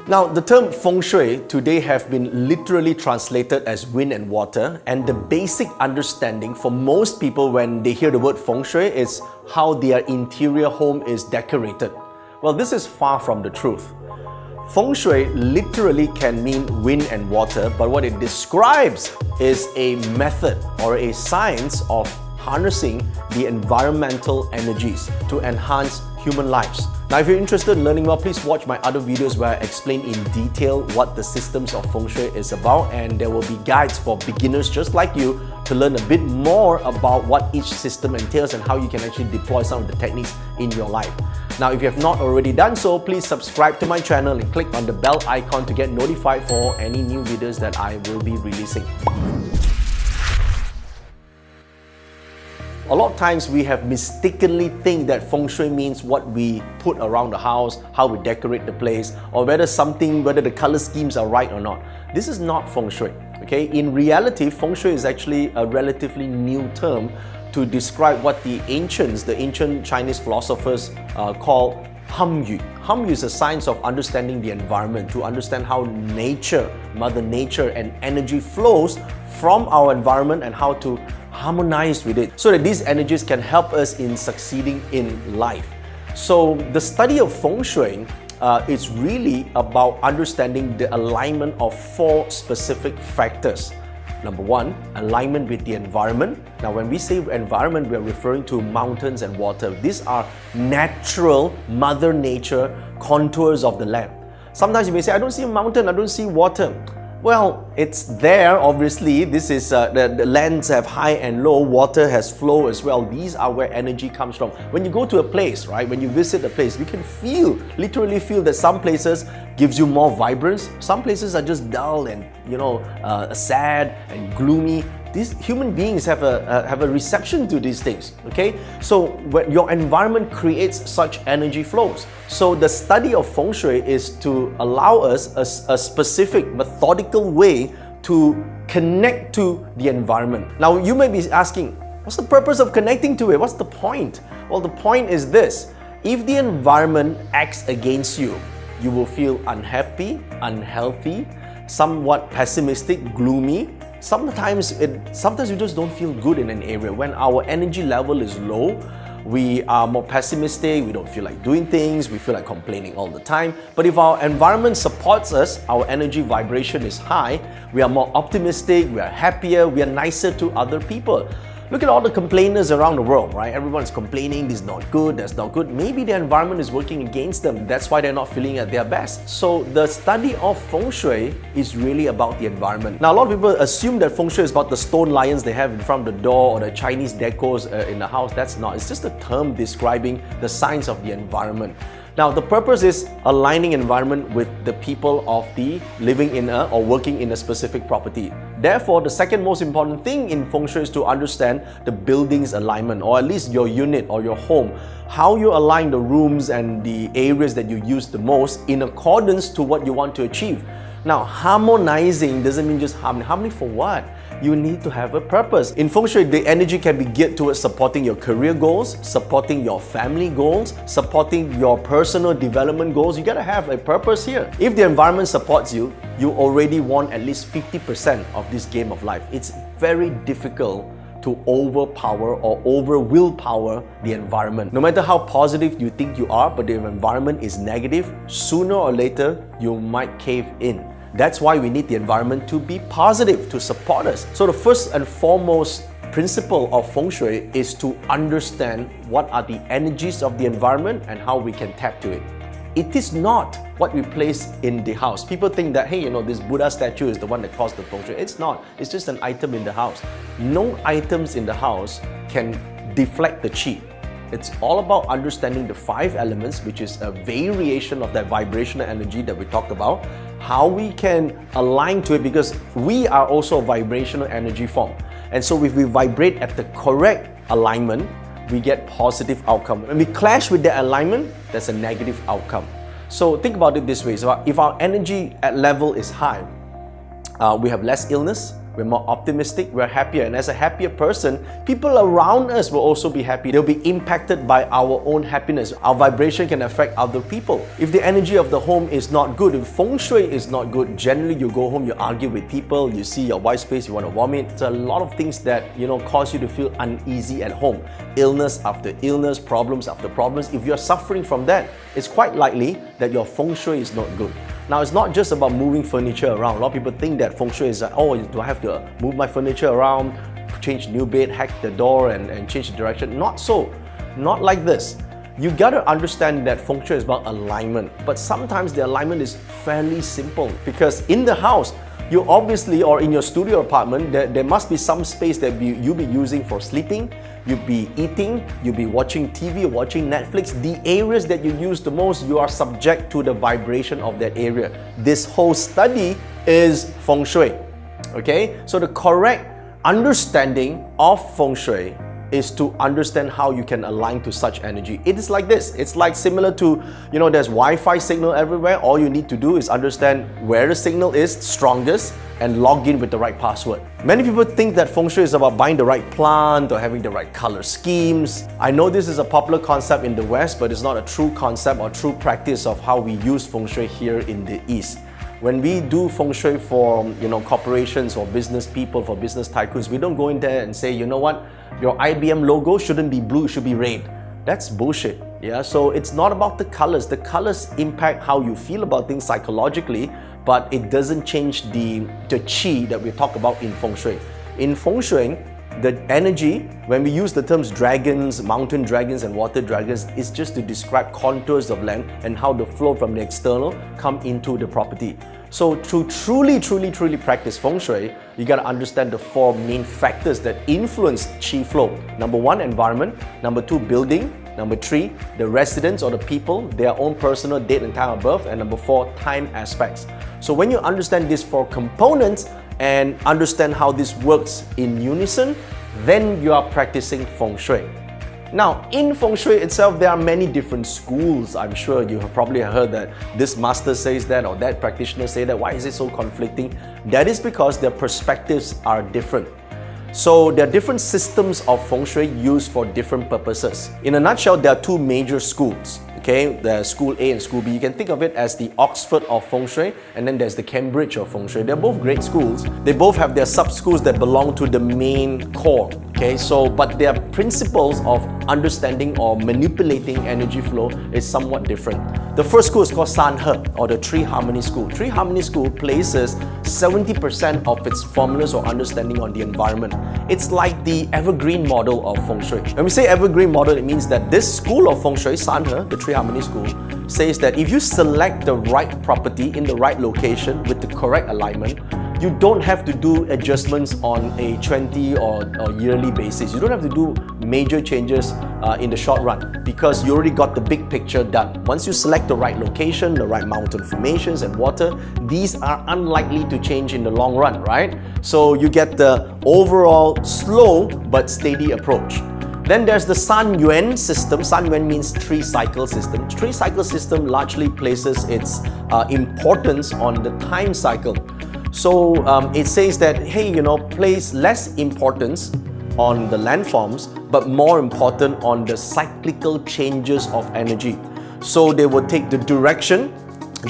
Now, the term Feng Shui today have been literally translated as wind and water, and the basic understanding for most people when they hear the word Feng Shui is how their interior home is decorated. Well, this is far from the truth. Feng Shui literally can mean wind and water, but what it describes is a method or a science of harnessing the environmental energies to enhance human lives. Now, if you're interested in learning more, please watch my other videos where I explain in detail what the systems of Feng Shui is about, and there will be guides for beginners just like you to learn a bit more about what each system entails and how you can actually deploy some of the techniques in your life. Now, if you have not already done so, please subscribe to my channel and click on the bell icon to get notified for any new videos that I will be releasing. A lot of times we have mistakenly think that Feng Shui means what we put around the house, how we decorate the place, or whether the color schemes are right or not. This is not Feng Shui, okay? In reality, Feng Shui is actually a relatively new term to describe what the ancient Chinese philosophers call Hamyu. Hamyu is a science of understanding the environment, to understand how nature, Mother Nature and energy flows from our environment and how to harmonize with it so that these energies can help us in succeeding in life. So the study of Feng Shui is really about understanding the alignment of 4 specific factors. Number 1, alignment with the environment. Now, when we say environment, we are referring to mountains and water. These are natural Mother Nature contours of the land. Sometimes you may say, I don't see a mountain, I don't see water. Well, it's there, obviously. This is the lands have high and low, water has flow as well. These are where energy comes from. When you go to a place, right, when you visit a place, you can literally feel that some places gives you more vibrance. Some places are just dull and, sad and gloomy. These human beings have a reception to these things, okay? So when your environment creates such energy flows. So the study of Feng Shui is to allow us a specific methodical way to connect to the environment. Now, you may be asking, what's the purpose of connecting to it? What's the point? Well, the point is this: if the environment acts against you, you will feel unhappy, unhealthy, somewhat pessimistic, gloomy. Sometimes we just don't feel good in an area. When our energy level is low, we are more pessimistic, we don't feel like doing things, we feel like complaining all the time. But if our environment supports us, our energy vibration is high, we are more optimistic, we are happier, we are nicer to other people. Look at all the complainers around the world, right? Everyone's complaining, this is not good, that's not good. Maybe the environment is working against them. That's why they're not feeling at their best. So the study of Feng Shui is really about the environment. Now, a lot of people assume that Feng Shui is about the stone lions they have in front of the door or the Chinese decors in the house. That's not. It's just a term describing the science of the environment. Now, the purpose is aligning environment with the people of the living in or working in a specific property. Therefore, the second most important thing in Feng Shui is to understand the building's alignment, or at least your unit or your home, how you align the rooms and the areas that you use the most in accordance to what you want to achieve. Now, harmonizing doesn't mean just harmony. Harmony for what? You need to have a purpose. In Feng Shui, the energy can be geared towards supporting your career goals, supporting your family goals, supporting your personal development goals. You gotta have a purpose here. If the environment supports you, you already won at least 50% of this game of life. It's very difficult to overpower or over-willpower the environment. No matter how positive you think you are, but the environment is negative, sooner or later, you might cave in. That's why we need the environment to be positive, to support us. So the first and foremost principle of Feng Shui is to understand what are the energies of the environment and how we can tap to it. It is not what we place in the house. People think that, hey, this Buddha statue is the one that caused the Feng Shui. It's not. It's just an item in the house. No items in the house can deflect the qi. It's all about understanding the 5 elements, which is a variation of that vibrational energy that we talked about, how we can align to it, because we are also a vibrational energy form. And so if we vibrate at the correct alignment, we get positive outcome. When we clash with that alignment, that's a negative outcome. So think about it this way. So if our energy level is high, we have less illness, we're more optimistic, we're happier. And as a happier person, people around us will also be happy. They'll be impacted by our own happiness. Our vibration can affect other people. If the energy of the home is not good, if Feng Shui is not good, generally you go home, you argue with people, you see your wife's face, you want to vomit. It's a lot of things that, cause you to feel uneasy at home. Illness after illness, problems after problems. If you're suffering from that, it's quite likely that your Feng Shui is not good. Now, it's not just about moving furniture around. A lot of people think that Feng Shui is like, oh, do I have to move my furniture around, change new bed, hack the door and change the direction? Not so. Not like this. You got to understand that Feng Shui is about alignment. But sometimes the alignment is fairly simple, because in the house, you obviously, or in your studio apartment, there must be some space that you'll be using for sleeping, you'll be eating, you'll be watching TV, watching Netflix. The areas that you use the most, you are subject to the vibration of that area. This whole study is Feng Shui. Okay? So the correct understanding of Feng Shui is to understand how you can align to such energy. It is like this. It's like similar to, there's Wi-Fi signal everywhere. All you need to do is understand where the signal is strongest and log in with the right password. Many people think that Feng Shui is about buying the right plant or having the right color schemes. I know this is a popular concept in the West, but it's not a true concept or true practice of how we use Feng Shui here in the East. When we do Feng Shui for corporations or business people, for business tycoons, we don't go in there and say, you know what, your IBM logo shouldn't be blue, it should be red. That's bullshit. Yeah, so it's not about the colors. The colors impact how you feel about things psychologically, but it doesn't change the chi that we talk about in Feng Shui. In Feng Shui, the energy, when we use the terms dragons, mountain dragons and water dragons, is just to describe contours of land and how the flow from the external come into the property. So to truly practice Feng Shui, you got to understand the four main factors that influence Qi flow. Number one, environment. Number two, building. Number three, the residents or the people, their own personal date and time of birth. And number four, time aspects. So when you understand these four components and understand how this works in unison, then you are practicing Feng Shui. Now, in Feng Shui itself, there are many different schools. I'm sure you have probably heard that this master says that or that practitioner say that. Why is it so conflicting? That is because their perspectives are different. So there are different systems of Feng Shui used for different purposes. In a nutshell, there are two major schools. Okay, there's School A and School B. You can think of it as the Oxford of Feng Shui, and then there's the Cambridge of Feng Shui. They're both great schools. They both have their sub-schools that belong to the main core. Okay, but their principles of understanding or manipulating energy flow is somewhat different. The first school is called Sanhe, or the Three Harmony School. Three Harmony School places 70% of its formulas or understanding on the environment. It's like the evergreen model of Feng Shui. When we say evergreen model, it means that this school of Feng Shui, Sanhe, the Three Harmony School, says that if you select the right property in the right location with the correct alignment, you don't have to do adjustments on a 20 or yearly basis. You don't have to do major changes in the short run, because you already got the big picture done. Once you select the right location, the right mountain formations and water, these are unlikely to change in the long run, right? So you get the overall slow but steady approach. Then there's the San Yuan system. San Yuan means three-cycle system. Three-cycle system largely places its importance on the time cycle. So it says that, hey, place less importance on the landforms, but more important on the cyclical changes of energy. So they will take the direction,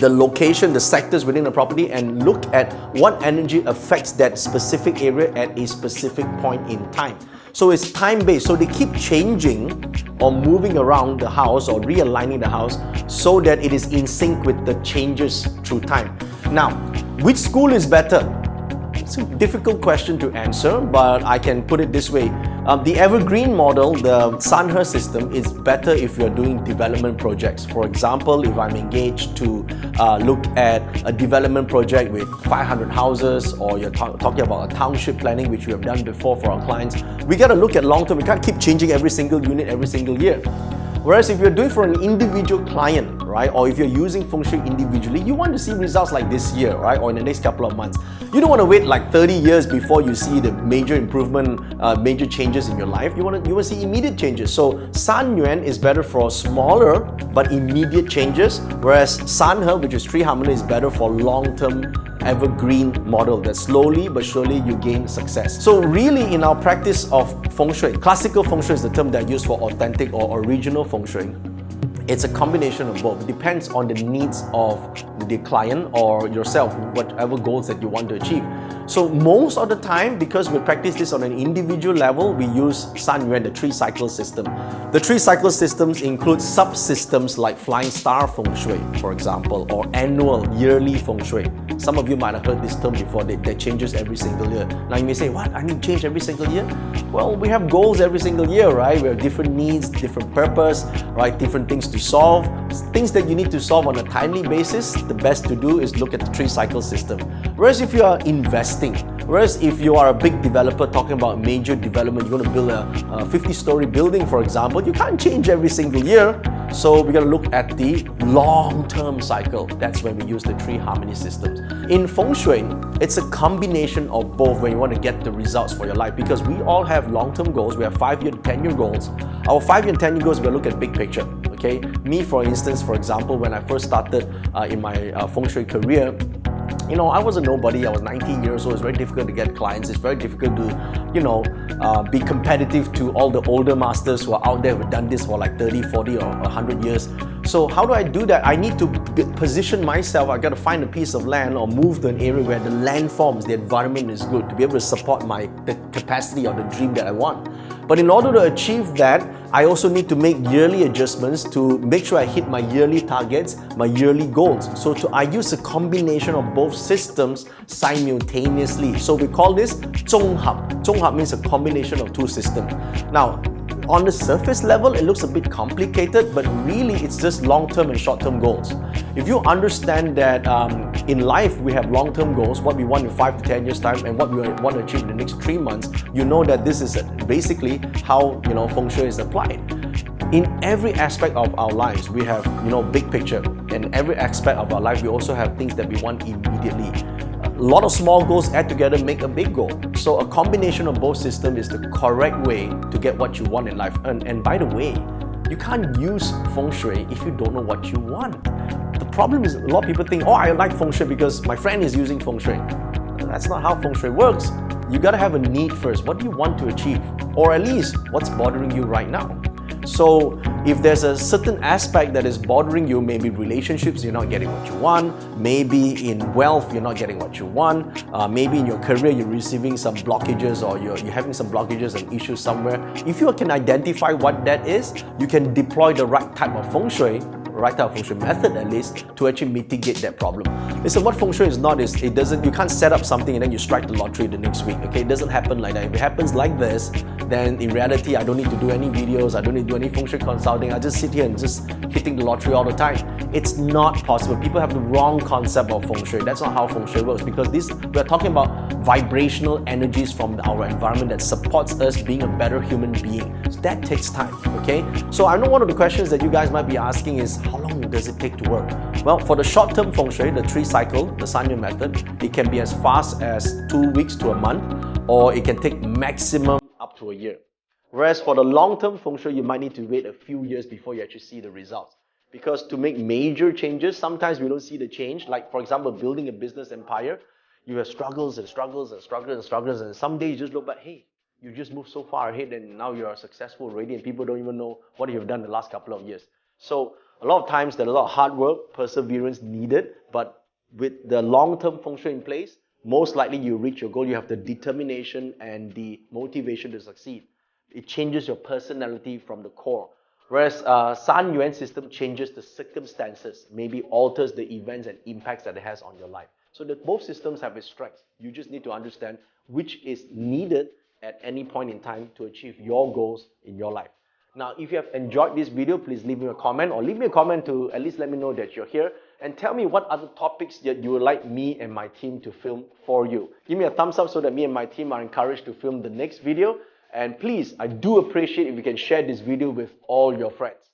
the location, the sectors within a property, and look at what energy affects that specific area at a specific point in time. So it's time-based. So they keep changing or moving around the house or realigning the house so that it is in sync with the changes through time. Now, which school is better? It's a difficult question to answer, but I can put it this way. The evergreen model, the Sanhe system, is better if you're doing development projects. For example, if I'm engaged to look at a development project with 500 houses, or you're talking about a township planning, which we have done before for our clients, we got to look at long term. We can't keep changing every single unit every single year. Whereas if you're doing for an individual client, right, or if you're using Feng Shui individually, you want to see results like this year, right, or in the next couple of months. You don't want to wait like 30 years before you see the major improvement, major changes in your life. You want to see immediate changes. So San Yuan is better for smaller but immediate changes, whereas Sanhe, which is Three Harmony, is better for long-term evergreen model that slowly but surely you gain success. So really in our practice of Feng Shui, classical Feng Shui is the term that I use for authentic or original Feng Shui. It's a combination of both. It depends on the needs of the client or yourself, whatever goals that you want to achieve. So most of the time, because we practice this on an individual level, we use San Yuan, the 3-cycle system. The 3-cycle systems include subsystems like Flying Star Feng Shui, for example, or annual, yearly Feng Shui. Some of you might have heard this term before, that changes every single year. Now you may say, what? I need to change every single year? Well, we have goals every single year, right? We have different needs, different purpose, right? Different things to solve. Things that you need to solve on a timely basis, the best to do is look at the 3-cycle system. Whereas if you are investing, whereas if you are a big developer talking about major development, you're going to build a 50-story building, for example, you can't change every single year. So we're going to look at the long-term cycle. That's when we use the 3 harmony systems. In Feng Shui, it's a combination of both when you want to get the results for your life, because we all have long-term goals. We have 5-year, 10-year goals. Our 5-year and 10-year goals, we look at big picture. Okay, me for instance, for example, when I first started in my Feng Shui career, you know, I was a nobody. I was 19 years old. It's very difficult to get clients. It's very difficult to, you know, be competitive to all the older masters who are out there who've done this for like 30, 40 or 100 years. So how do I do that? I need to position myself. I got to find a piece of land or move to an area where the landforms, the environment is good to be able to support the capacity or the dream that I want. But in order to achieve that, I also need to make yearly adjustments to make sure I hit my yearly targets, my yearly goals. So I use a combination of both systems simultaneously. So we call this 综合. 综合 means a combination of 2 systems. Now, on the surface level, it looks a bit complicated, but really it's just long-term and short-term goals. If you understand that in life we have long-term goals, what we want in 5 to 10 years time and what we want to achieve in the next 3 months, you know that this is basically how, you know, Feng Shui is applied. In every aspect of our lives, we have, you know, big picture. In every aspect of our life, we also have things that we want immediately. A lot of small goals add together make a big goal. So a combination of both systems is the correct way to get what you want in life. And by the way, you can't use Feng Shui if you don't know what you want. The problem is a lot of people think, oh, I like Feng Shui because my friend is using Feng Shui. That's not how Feng Shui works. You gotta have a need first. What do you want to achieve? Or at least, what's bothering you right now? So if there's a certain aspect that is bothering you, maybe relationships, you're not getting what you want, maybe in wealth, you're not getting what you want, maybe in your career, you're receiving some blockages or you're having some blockages and issues somewhere. If you can identify what that is, you can deploy the right type of Feng Shui, right type of Feng Shui method at least, to actually mitigate that problem. Listen, what Feng Shui is not is, you can't set up something and then you strike the lottery the next week, okay? It doesn't happen like that. If it happens like this, then in reality, I don't need to do any videos, I don't need to do any Feng Shui consulting, I just sit here and just hitting the lottery all the time. It's not possible. People have the wrong concept of Feng Shui. That's not how Feng Shui works, because we're talking about vibrational energies from our environment that supports us being a better human being. So that takes time, okay? So I know one of the questions that you guys might be asking is, how long does it take to work? Well, for the short-term Feng Shui, the 3-cycle, the San Yuan method, it can be as fast as 2 weeks to a month, or it can take maximum up to a year. Whereas for the long-term Feng Shui, you might need to wait a few years before you actually see the results. Because to make major changes, sometimes we don't see the change. Like, for example, building a business empire, you have struggles and struggles and struggles and struggles, and someday you just look back, hey, you just moved so far ahead and now you are successful already and people don't even know what you've done the last couple of years. So a lot of times there's a lot of hard work, perseverance needed, but with the long-term Feng Shui in place, most likely you reach your goal. You have the determination and the motivation to succeed. It changes your personality from the core. Whereas San Yuan system changes the circumstances, maybe alters the events and impacts that it has on your life. So that both systems have its strengths. You just need to understand which is needed at any point in time to achieve your goals in your life. Now, if you have enjoyed this video, please leave me a comment, or leave me a comment to at least let me know that you're here, and tell me what other topics that you would like me and my team to film for you. Give me a thumbs up so that me and my team are encouraged to film the next video. And please, I do appreciate if you can share this video with all your friends.